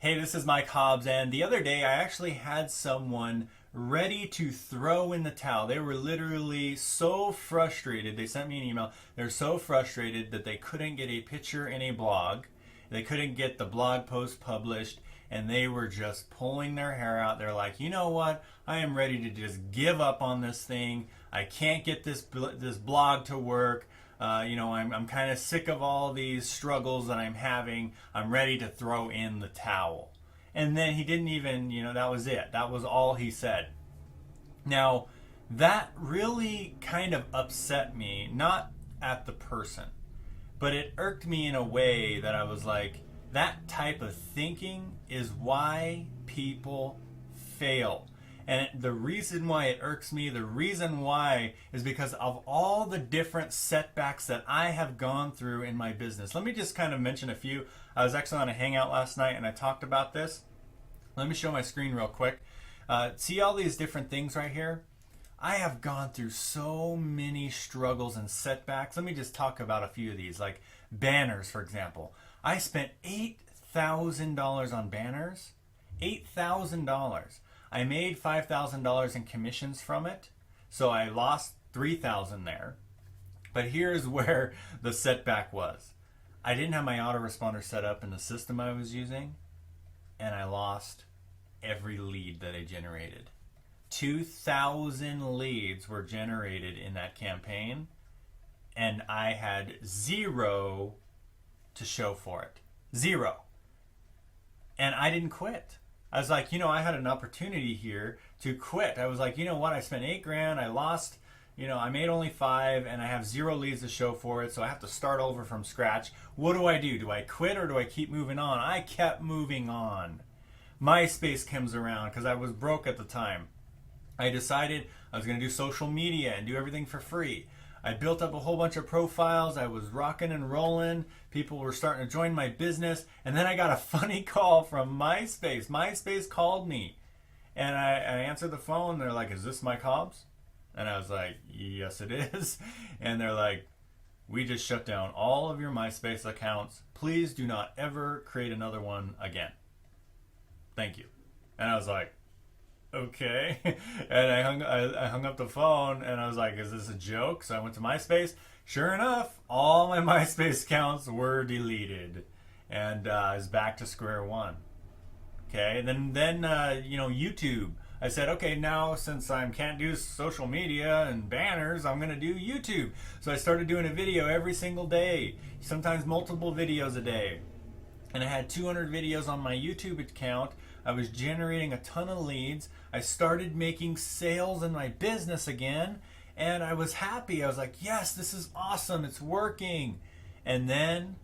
Hey, this is Mike Hobbs, and the other day I actually had someone ready to throw in the towel. They were literally so frustrated. They sent me an email. They're so frustrated that they couldn't get a picture in a blog. They couldn't get the blog post published, and they were just pulling their hair out. They're like, you know what? I am ready to just give up on this thing. I can't get this blog to work. I'm kind of sick of all these struggles that I'm having. I'm ready to throw in the towel. And then he didn't even, that was it. That was all he said. Now, that really kind of upset me, not at the person, but it irked me in a way that I was like, that type of thinking is why people fail. And the reason why it irks me, the reason why is because of all the different setbacks that I have gone through in my business. Let me just kind of mention a few. I was actually on a hangout last night and I talked about this. Let me show my screen real quick. See all these different things right here? I have gone through so many struggles and setbacks. Let me just talk about a few of these, like banners, for example. I spent $8,000 on banners. $8,000. I made $5,000 in commissions from it, so I lost $3,000 there. But here's where the setback was. I didn't have my autoresponder set up in the system I was using, and I lost every lead that I generated. 2,000 leads were generated in that campaign, and I had zero to show for it. Zero. And I didn't quit. I was like, I had an opportunity here to quit. I was like, you know what? I spent $8,000. I lost, I made only 5 and I have 0 leads to show for it. So I have to start over from scratch. What do I do? Do I quit or do I keep moving on? I kept moving on. MySpace comes around because I was broke at the time. I decided I was going to do social media and do everything for free. I built up a whole bunch of profiles. I was rocking and rolling. People were starting to join my business. And then I got a funny call from MySpace. MySpace called me. And I answered the phone. They're like, is this Mike Hobbs? And I was like, yes, it is. And they're like, we just shut down all of your MySpace accounts. Please do not ever create another one again. Thank you. And I was like, okay. And I hung up the phone and I was like, is this a joke? So I went to MySpace. Sure enough, all my MySpace accounts were deleted. And I was back to square one. Okay. And then YouTube. I said, okay, now since I can't do social media and banners, I'm going to do YouTube. So I started doing a video every single day, sometimes multiple videos a day. And I had 200 videos on my YouTube account. I was generating a ton of leads. I started making sales in my business again, and I was happy. I was like, yes, this is awesome. It's working. And then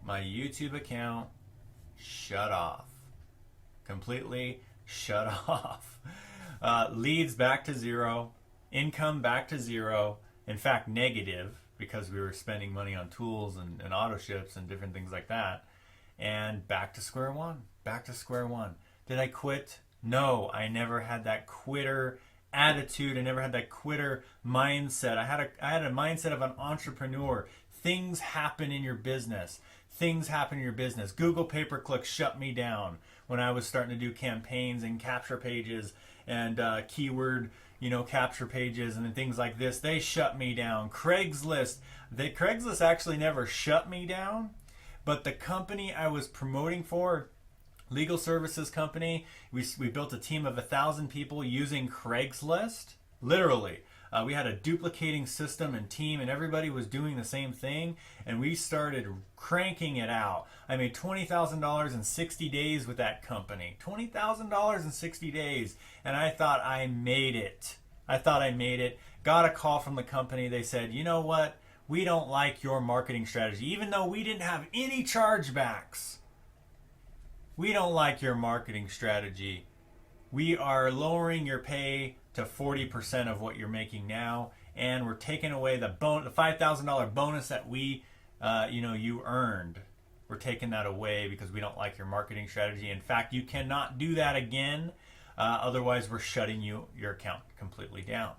my YouTube account shut off. Completely shut off. Leads back to 0. Income back to 0. In fact, negative, because we were spending money on tools and auto ships and different things like that. And back to square one. Back to square one. Did I quit? No, I never had that quitter attitude. I never had that quitter mindset. I had a mindset of an entrepreneur. Things happen in your business. Things happen in your business. Google pay-per-click shut me down when I was starting to do campaigns and capture pages and keyword, capture pages and things like this. They shut me down. Craigslist actually never shut me down, but the company I was promoting for, legal services company, we built a team of 1,000 people using Craigslist. Literally. We had a duplicating system and team, and everybody was doing the same thing, and we started cranking it out. I made $20,000 in 60 days with that company. $20,000 in 60 days, and I thought I made it. Got a call from the company. They said, you know what? We don't like your marketing strategy. Even though we didn't have any chargebacks, we don't like your marketing strategy. We are lowering your pay to 40% of what you're making now, and we're taking away the $5,000 bonus that you earned. We're taking that away because we don't like your marketing strategy. In fact, you cannot do that again. Otherwise, we're shutting your account completely down.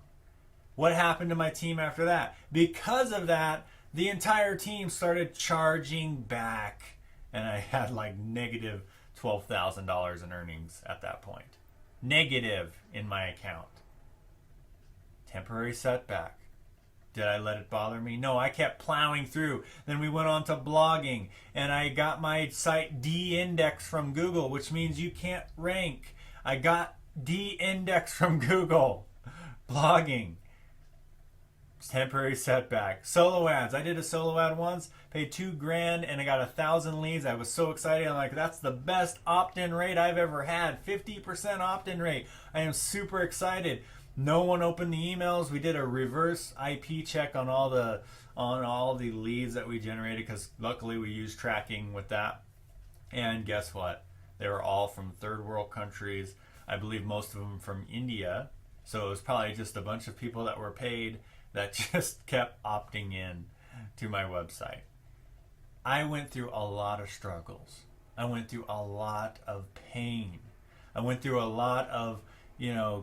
What happened to my team after that? Because of that, the entire team started charging back, and I had like negative $12,000 in earnings at that point. Negative in my account. Temporary setback. Did I let it bother me? No, I kept plowing through. Then we went on to blogging, and I got my site de-indexed from Google, which means you can't rank. I got de-indexed from Google. Blogging. Temporary setback. Solo ads. I did a solo ad once, paid $2,000, and I got 1,000 leads. I was so excited. I'm like, that's the best opt-in rate I've ever had. 50% opt-in rate. I am super excited. No one opened the emails. We did a reverse IP check on all the leads that we generated, because luckily we used tracking with that. And guess what? They were all from third world countries. I believe most of them from India. So it was probably just a bunch of people that were paid that just kept opting in to my website. I went through a lot of struggles. I went through a lot of pain. I went through a lot of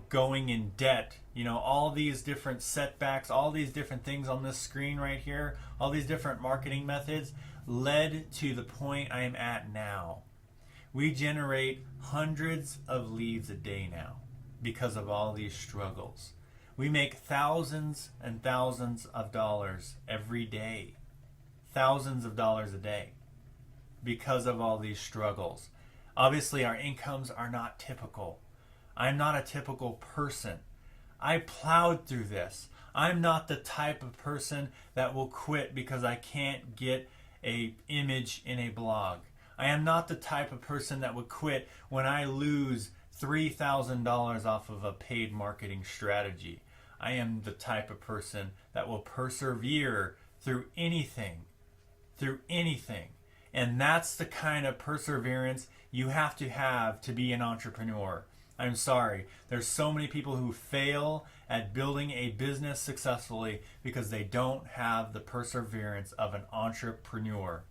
going in debt, all these different setbacks, all these different things on this screen right here, all these different marketing methods led to the point I am at now. We generate hundreds of leads a day now because of all these struggles. We make thousands and thousands of dollars every day, thousands of dollars a day because of all these struggles. Obviously, our incomes are not typical. I'm not a typical person. I plowed through this. I'm not the type of person that will quit because I can't get an image in a blog. I am not the type of person that would quit when I lose $3,000 off of a paid marketing strategy. I am the type of person that will persevere through anything. And that's the kind of perseverance you have to be an entrepreneur. I'm sorry. There's so many people who fail at building a business successfully because they don't have the perseverance of an entrepreneur.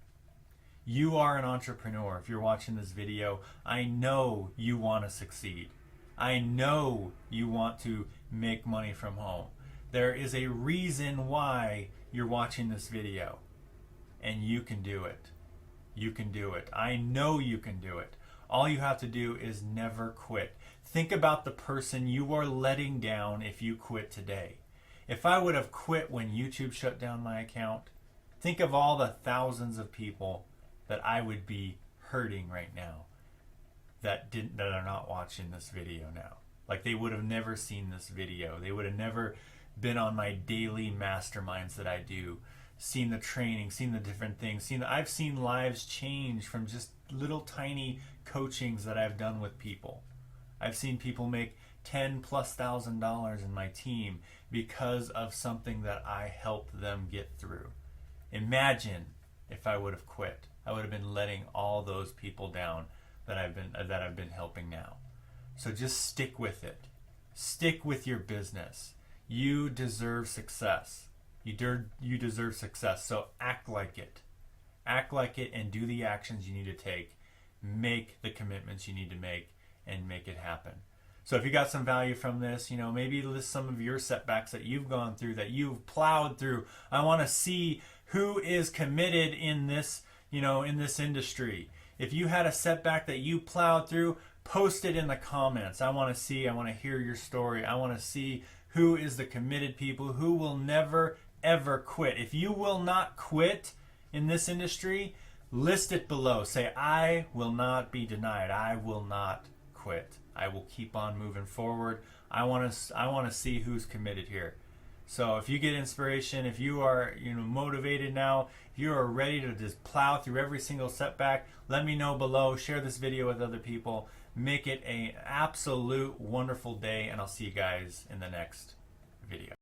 You are an entrepreneur. If you're watching this video, I know you want to succeed. I know you want to make money from home. There is a reason why you're watching this video, and you can do it. You can do it. I know you can do it. All you have to do is never quit. Think about the person you are letting down if you quit today. If I would have quit when YouTube shut down my account, think of all the thousands of people that I would be hurting right now that are not watching this video now. Like, they would have never seen this video. They would have never been on my daily masterminds that I do, seen the training, seen the different things. I've seen lives change from just little tiny coachings that I've done with people. I've seen people make $10,000+ in my team because of something that I helped them get through. Imagine if I would have quit. I would have been letting all those people down that I've been helping now. So just stick with it. Stick with your business. You deserve success. You deserve success. So act like it. Act like it and do the actions you need to take. Make the commitments you need to make and make it happen. So if you got some value from this, maybe list some of your setbacks that you've gone through, that you've plowed through. I want to see who is committed in this, in this industry. If you had a setback that you plowed through, post it in the comments. I want to hear your story. I want to see who is the committed people, who will never, ever quit. If you will not quit in this industry, list it below. Say, I will not be denied. I will not quit. I will keep on moving forward. I want to see who's committed here. So if you get inspiration, if you are motivated now, if you are ready to just plow through every single setback, let me know below. Share this video with other people. Make it an absolute wonderful day, and I'll see you guys in the next video.